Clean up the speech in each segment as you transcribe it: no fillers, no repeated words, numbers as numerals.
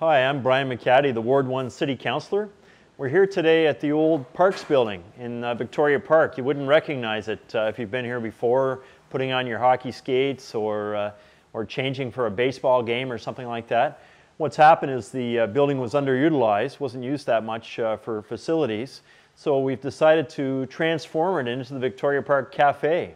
Hi, I'm Brian McCaddy, the Ward 1 City Councillor. We're here today at the old Parks building in Victoria Park. You wouldn't recognize it if you've been here before, putting on your hockey skates or changing for a baseball game or something like that. What's happened is the building was underutilized, wasn't used that much for facilities, so we've decided to transform it into the Victoria Park Cafe,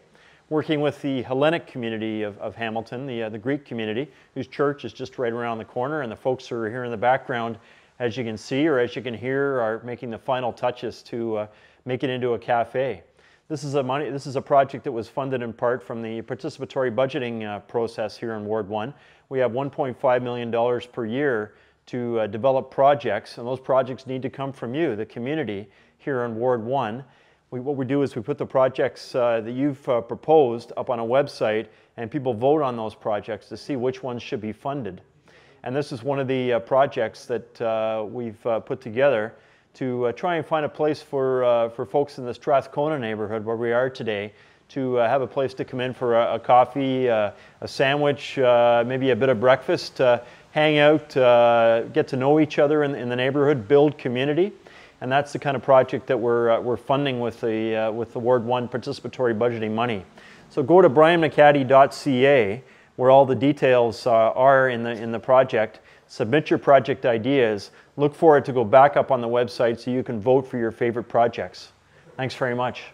working with the Hellenic community of Hamilton, the Greek community, whose church is just right around the corner, and the folks who are here in the background, as you can see or as you can hear, are making the final touches to make it into a cafe. This is a project that was funded in part from the participatory budgeting process here in Ward 1. We have $1.5 million per year to develop projects, and those projects need to come from you, the community, here in Ward 1. What we do is we put the projects that you've proposed up on a website, and people vote on those projects to see which ones should be funded. And this is one of the projects that we've put together to try and find a place for folks in the Strathcona neighborhood where we are today to have a place to come in for a coffee, a sandwich, maybe a bit of breakfast, hang out, get to know each other in the neighborhood, build community. And that's the kind of project that we're funding with the Ward 1 participatory budgeting money. So go to brianmccaddy.ca, where all the details are in the project. Submit your project ideas. Look for it to go back up on the website so you can vote for your favorite projects. Thanks very much.